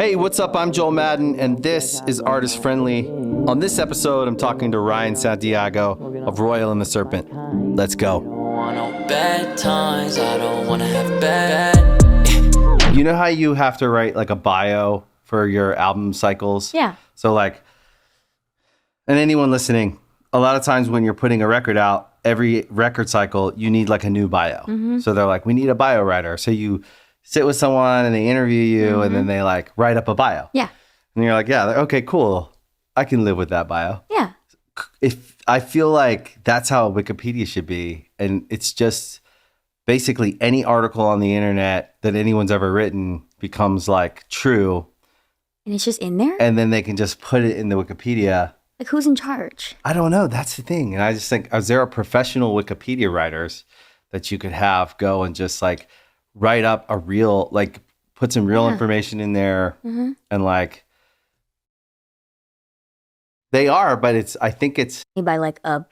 Hey, what's up? I'm Joel Madden, and this is Artist Friendly. On this episode, I'm talking to Ryan Santiago of Royal and the Serpent. Let's go. You know how you have to write like a bio for your album cycles? Yeah. So like, and anyone listening, a lot of times when you're putting a record out, every record cycle, you need like a new bio. Mm-hmm. So they're like, we need a bio writer. So you sit with someone and they interview you and then they like write up a bio. Yeah. And you're like, yeah, okay, cool. I can live with that bio. Yeah. If I feel like that's how Wikipedia should be. And it's just basically any article on the internet that anyone's ever written becomes like true. And it's just in there? And then they can just put it in the Wikipedia. Like who's in charge? I don't know. That's the thing. And I just think, is there a professional Wikipedia writers that you could have go and just like write up a real, like put some real information in there and like, they are, but it's, I think it's. By like a.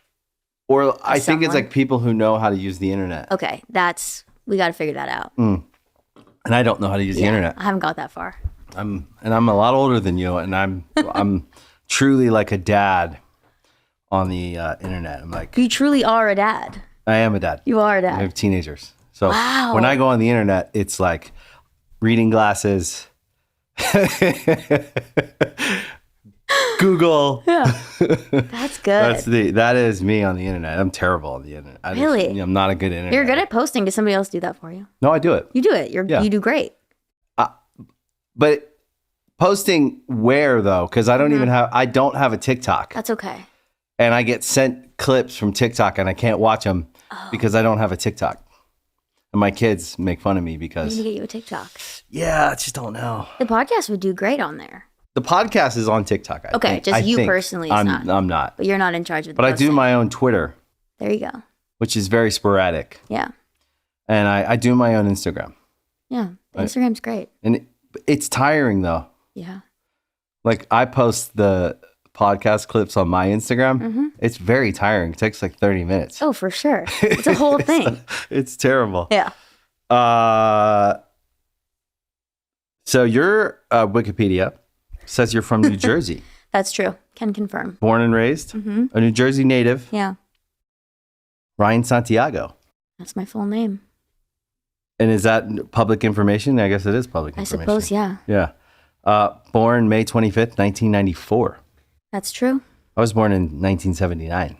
Or I think it's like people who know how to use the internet. Okay. We got to figure that out. And I don't know how to use the internet. I haven't got that far. I'm a lot older than you, and I'm truly like a dad on the internet. I'm like, you truly are a dad. I am a dad. You are a dad. I have teenagers. So when I go on the internet, it's like reading glasses, Google. Yeah. That's good. That is me on the internet. I'm terrible on the internet. Really? I'm not a good internet. You're good at posting. Does somebody else do that for you? No, I do it. You do it. You do great. But posting where though? Because I don't have a TikTok. That's okay. And I get sent clips from TikTok and I can't watch them because I don't have a TikTok. And my kids make fun of me because. I need to get you a TikTok. Yeah, I just don't know. The podcast would do great on there. The podcast is on TikTok. I think. You personally is not. I'm not. But you're not in charge of the But posting. I do my own Twitter. There you go. Which is very sporadic. Yeah. And I do my own Instagram. Yeah. Instagram's great. And it's tiring though. Yeah. Like I post the podcast clips on my Instagram. It's very tiring. It takes like 30 minutes. Oh, for sure. It's a whole thing. It's terrible. Yeah. So your Wikipedia says you're from New Jersey. That's true. Can confirm. Born and raised. A New Jersey native. Yeah. Ryan Santiago. That's my full name. And is that public information? I guess it is public information. I suppose, yeah. Yeah. Born May 25th, 1994. That's true. I was born in 1979.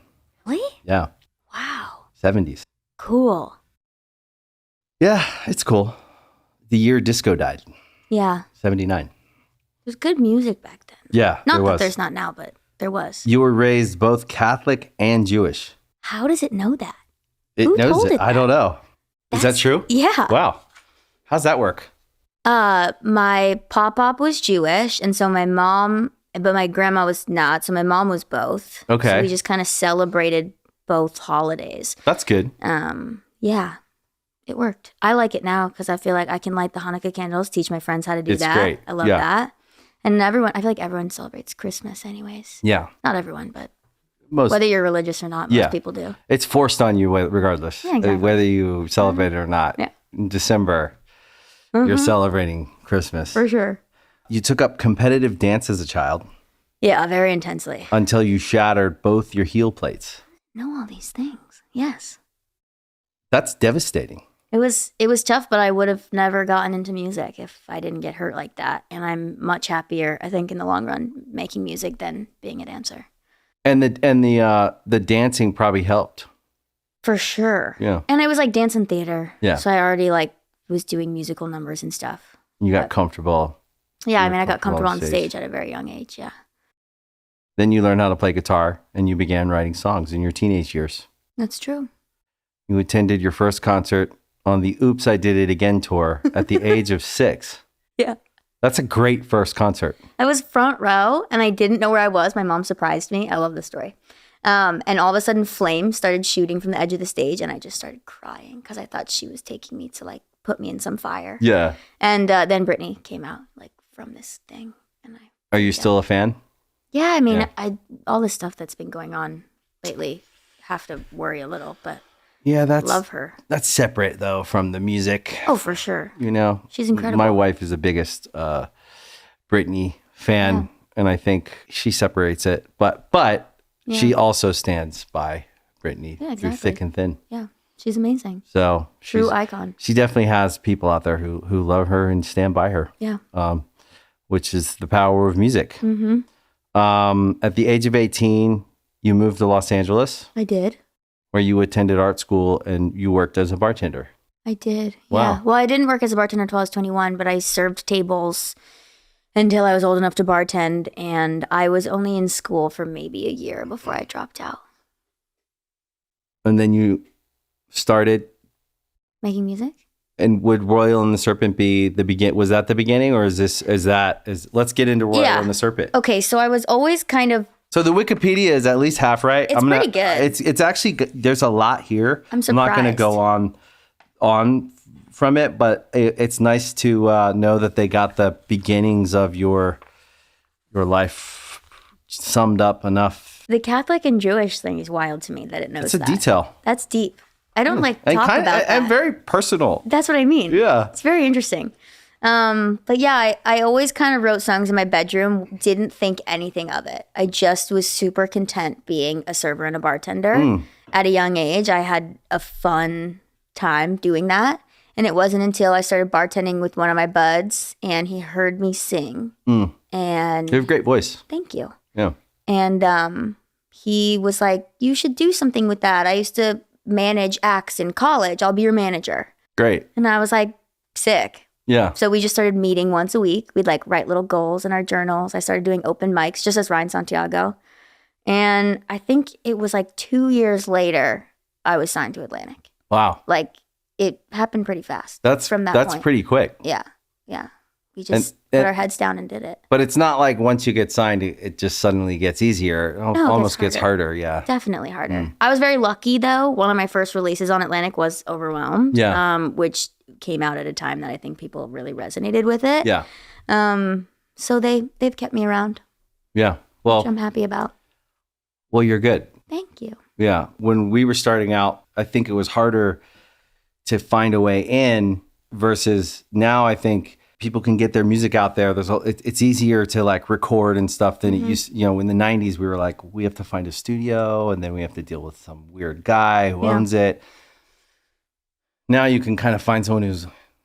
Really? Yeah. Wow. 70s. Cool. Yeah, it's cool. The year disco died. Yeah. 79. There's good music back then. Yeah, Not that there's not now, but there was. You were raised both Catholic and Jewish. How does it know that? Who knows it? I don't know. Is that true? Yeah. Wow. How's that work? My pop was Jewish, and so my mom, but my grandma was not. So my mom was both. Okay. So we just kind of celebrated both holidays. That's good. Yeah, it worked. I like it now because I feel like I can light the Hanukkah candles, teach my friends how to do that. Great. I love that. And I feel like everyone celebrates Christmas anyways. Yeah. Not everyone, but most. Whether you're religious or not, most people do. It's forced on you regardless, whether you celebrate it or not. Yeah. In December, you're celebrating Christmas. For sure. You took up competitive dance as a child. Yeah, very intensely. Until you shattered both your heel plates. Know all these things. Yes. That's devastating. It was tough, but I would have never gotten into music if I didn't get hurt like that. And I'm much happier, I think, in the long run, making music than being a dancer. And the dancing probably helped. For sure. Yeah. And it was like dance and theater. Yeah. So I already was doing musical numbers and stuff. You got comfortable. Yeah, I got comfortable on stage at a very young age, yeah. Then you learned how to play guitar and you began writing songs in your teenage years. That's true. You attended your first concert on the Oops, I Did It Again tour at the age of 6. Yeah. That's a great first concert. I was front row and I didn't know where I was. My mom surprised me. I love this story. And all of a sudden flames started shooting from the edge of the stage and I just started crying because I thought she was taking me to put me in some fire. Yeah. And then Britney came out from this thing. And Are you still a fan? Yeah, I mean, all this stuff that's been going on lately, have to worry a little, but Yeah, love her. That's separate though from the music. Oh, for sure. You know, she's incredible. My wife is the biggest Britney Britney fan, and I think she separates it. But she also stands by Britney through thick and thin. Yeah, she's amazing. So True icon. She definitely has people out there who love her and stand by her. Yeah. Which is the power of music. Mm-hmm. At the age of 18, you moved to Los Angeles. I did. Where you attended art school and you worked as a bartender. I did. Wow. Yeah. Well, I didn't work as a bartender until I was 21, but I served tables until I was old enough to bartend, and I was only in school for maybe a year before I dropped out. And then you started making music? And would Royal and the Serpent be was that the beginning, or let's get into Royal and the Serpent. Okay, so I was always kind of. So the Wikipedia is at least half right. It's pretty good. It's actually good. There's a lot here. I'm surprised. I'm not going to go on from it, but it's nice to know that they got the beginnings of your life summed up enough. The Catholic and Jewish thing is wild to me that it knows that. It's a detail. That's deep. I don't talk about that. And very personal. That's what I mean. Yeah. It's very interesting. But yeah, I always kind of wrote songs in my bedroom, didn't think anything of it. I just was super content being a server and a bartender. At a young age, I had a fun time doing that. And it wasn't until I started bartending with one of my buds and he heard me sing. And you have a great voice. Thank you. Yeah. And he was like, you should do something with that. I used to manage acts in college. I'll be your manager. Great. And I was like, sick. Yeah. So we just started meeting once a week. We'd like write little goals in our journals. I started doing open mics just as Ryan Santiago. And I think it was like 2 years later, I was signed to Atlantic. Wow. Like it happened pretty fast. That's pretty quick. Yeah. Yeah. We just put our heads down and did it. But it's not like once you get signed, it just suddenly gets easier. It almost gets harder. Yeah. Definitely harder. I was very lucky though. One of my first releases on Atlantic was Overwhelmed. Yeah. Which came out at a time that I think people really resonated with it. Yeah. So they've kept me around. Yeah. Well, which I'm happy about. Well, you're good. Thank you. Yeah. When we were starting out, I think it was harder to find a way in versus now I think people can get their music out there. It's easier to like record and stuff than it used. In the 90s, we were like, we have to find a studio and then we have to deal with some weird guy who owns it. Now you can kind of find someone who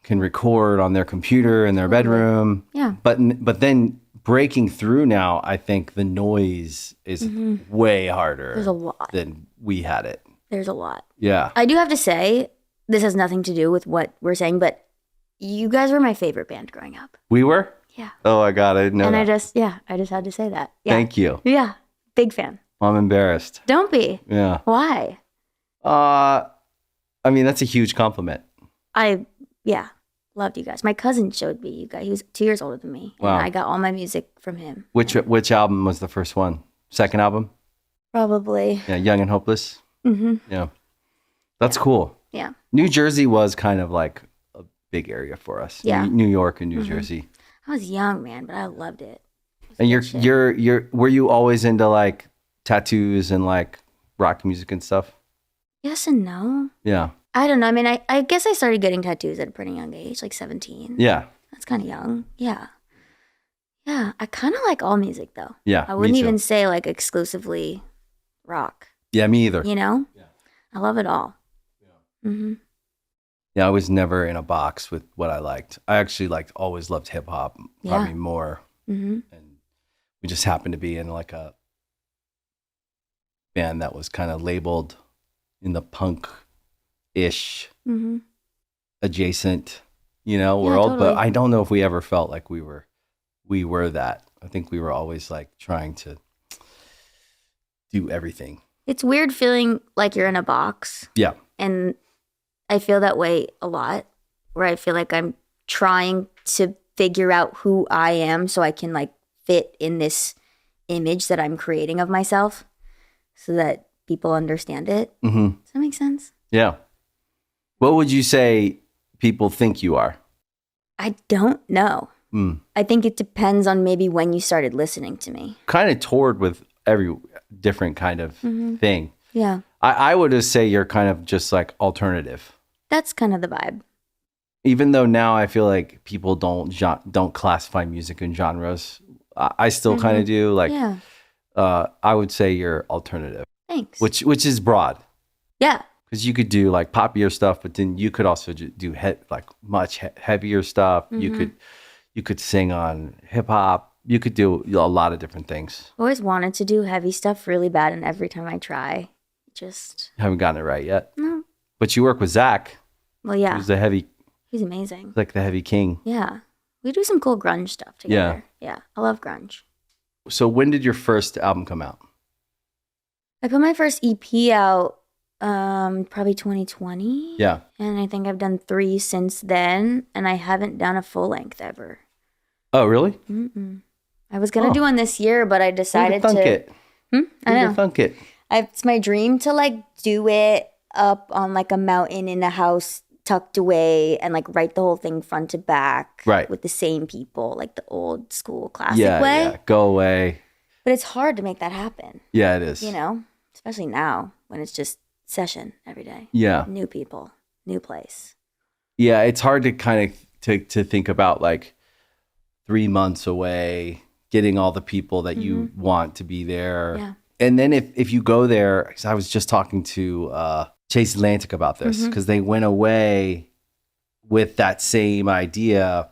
can record on their computer in their bedroom. Yeah. But then breaking through now, I think the noise is way harder. There's a lot than we had it. There's a lot. Yeah. I do have to say, this has nothing to do with what we're saying, but you guys were my favorite band growing up. We were? Yeah. Oh my God, I didn't know and that. I just had to say that. Yeah. Thank you. Yeah. Big fan. I'm embarrassed. Don't be. Yeah. Why? I mean, that's a huge compliment. Loved you guys. My cousin showed me you guys. He was 2 years older than me. Wow. And I got all my music from him. Which album was the first one? Second album? Probably. Yeah, Young and Hopeless? Yeah. That's cool. Yeah. New Jersey was kind of like a big area for us. Yeah. New York and New Jersey. I was young, man, but I loved it. And were you always into like tattoos and like rock music and stuff? Yes and no. Yeah. I don't know. I mean, I guess I started getting tattoos at a pretty young age, like 17. Yeah. That's kind of young. Yeah. Yeah. I kind of like all music though. Yeah. I wouldn't even say like exclusively rock. Yeah, me either. Yeah. I love it all. Yeah. Yeah, I was never in a box with what I liked. I actually always loved hip hop, probably more. And we just happened to be in like a band that was kind of labeled in the punk-ish adjacent, world. Totally. But I don't know if we ever felt like we were that. I think we were always like trying to do everything. It's weird feeling like you're in a box. Yeah. And I feel that way a lot, where I feel like I'm trying to figure out who I am so I can like fit in this image that I'm creating of myself so that people understand it. Does that make sense? Yeah. What would you say people think you are? I don't know. I think it depends on maybe when you started listening to me. Kind of toured with every different kind of thing. Yeah. I would just say you're kind of just like alternative. That's kind of the vibe. Even though now I feel like people don't classify music in genres, I still kind of do. Like, Yeah. I would say you're alternative, Thanks. which is broad. Yeah. Because you could do like poppier stuff, but then you could also do like much heavier stuff. You could sing on hip hop. You could do a lot of different things. I always wanted to do heavy stuff really bad, and every time I try, just Haven't gotten it right yet. no. But you work with Zach. Well, yeah, Who's the heavy, he's amazing. like the heavy king. Yeah, we do some cool grunge stuff together. Yeah, I love grunge. So when did your first album come out? I put my first EP out probably 2020. Yeah. And I think I've done 3 since then, and I haven't done a full length ever. Oh, really? Mm-mm. I was gonna do one this year, but I decided thunk to. it. I know. Thunk it. It's my dream to like do it up on like a mountain in a house tucked away and like write the whole thing front to back, Right. with the same people, like the old school classic Yeah, way. yeah. Go away. But it's hard to make that happen, Yeah, it is. you know, especially now when it's just session every day. Yeah. New people, new place. Yeah, it's hard to kind of to think about like 3 months away, getting all the people that you want to be there. Yeah. And then if you go there, 'cause I was just talking to Chase Atlantic about this, because they went away with that same idea,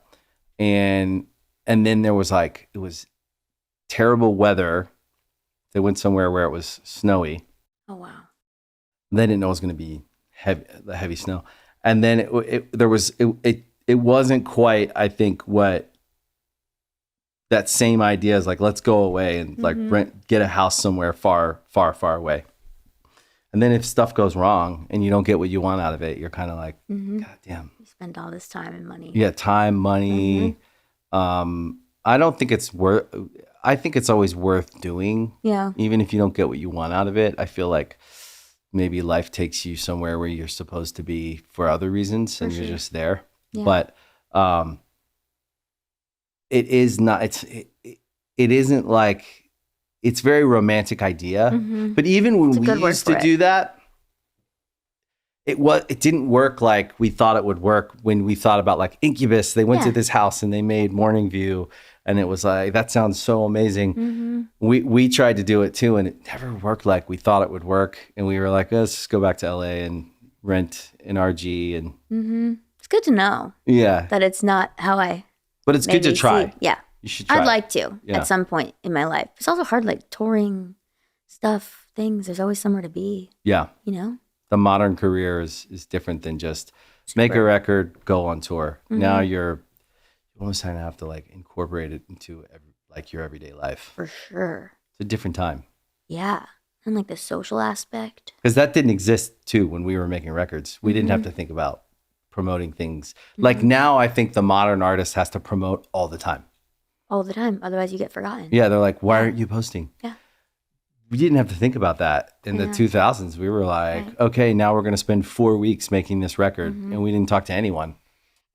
and then there was like, it was terrible weather. They went somewhere where it was snowy. Oh wow. They didn't know it was going to be heavy snow, and then it wasn't quite, I think, what that same idea is like. Let's go away and like get a house somewhere far away. And then if stuff goes wrong and you don't get what you want out of it, you're kind of like, God damn. You spend all this time and money. Yeah, time, money. I don't think it's worth. I think it's always worth doing. Yeah. Even if you don't get what you want out of it, I feel like maybe life takes you somewhere where you're supposed to be for other reasons, and you're just there. Yeah. But it is not. It isn't like. It's a very romantic idea. But even when we used to do that, it didn't work like we thought it would work when we thought about like Incubus. They went to this house and they made Morning View, and it was like, that sounds so amazing. We tried to do it too, and it never worked like we thought it would work. And we were like, let's just go back to LA and rent an RG. And It's good to know that it's not how I. But it's good to try. Yeah. You should try. I'd like to at some point in my life. It's also hard, like touring stuff, things. There's always somewhere to be. Yeah. You know? The modern career is different than just make a record, go on tour. Now you almost kind of have to like incorporate it into your everyday life. For sure. It's a different time. Yeah. And like the social aspect. Because that didn't exist too when we were making records. We didn't have to think about promoting things. Like now I think the modern artist has to promote all the time. All the time. Otherwise you get forgotten. Yeah. They're like, why aren't you posting? Yeah. We didn't have to think about that in the 2000s. We were like, okay, now we're going to spend 4 weeks making this record, and we didn't talk to anyone.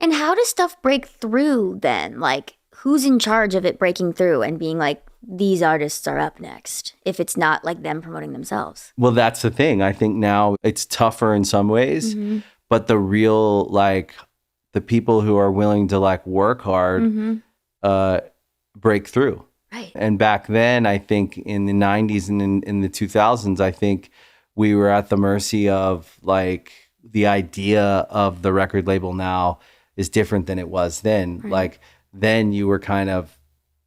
And how does stuff break through then? Like, who's in charge of it breaking through and being like, these artists are up next, if it's not like them promoting themselves? Well, that's the thing. I think now it's tougher in some ways, but the real, like, the people who are willing to like work hard break through. Right. And back then, I think in the 90s and in the 2000s, I think we were at the mercy of like the idea of the record label now is different than it was then. Right. Like then you were kind of,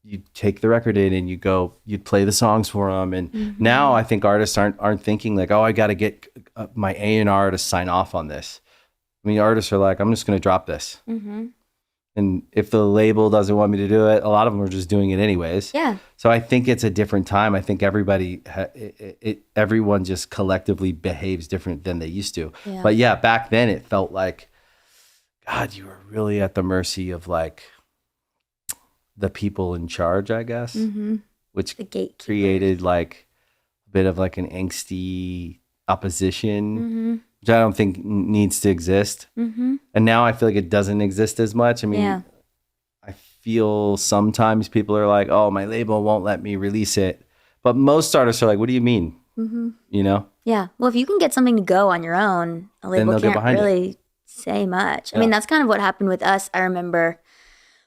you'd take the record in and you'd play the songs for them. And now I think artists aren't thinking like, oh, I got to get my A&R to sign off on this. I mean, artists are like, I'm just going to drop this. And if the label doesn't want me to do it, a lot of them are just doing it anyways. Yeah. So I think it's a different time. I think everyone just collectively behaves different than they used to. Yeah. But yeah, back then it felt like, God, you were really at the mercy of like the people in charge, I guess, which created like a bit of like an angsty opposition. Which I don't think needs to exist. And now I feel like it doesn't exist as much. I mean, I feel sometimes people are like, oh, my label won't let me release it. But most artists are like, what do you mean? You know? Yeah. Well, if you can get something to go on your own, a label can't really say much. I mean, that's kind of what happened with us. I remember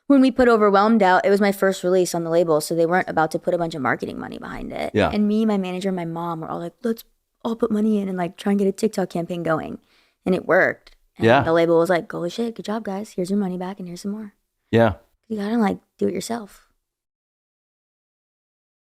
when we put Overwhelmed out, it was my first release on the label, so they weren't about to put a bunch of marketing money behind it. Yeah. And me, my manager, and my mom were all like, let's all put money in and like try and get a TikTok campaign going. And it worked. And the label was like, holy shit, good job, guys. Here's your money back and here's some more. Yeah. You gotta like do it yourself.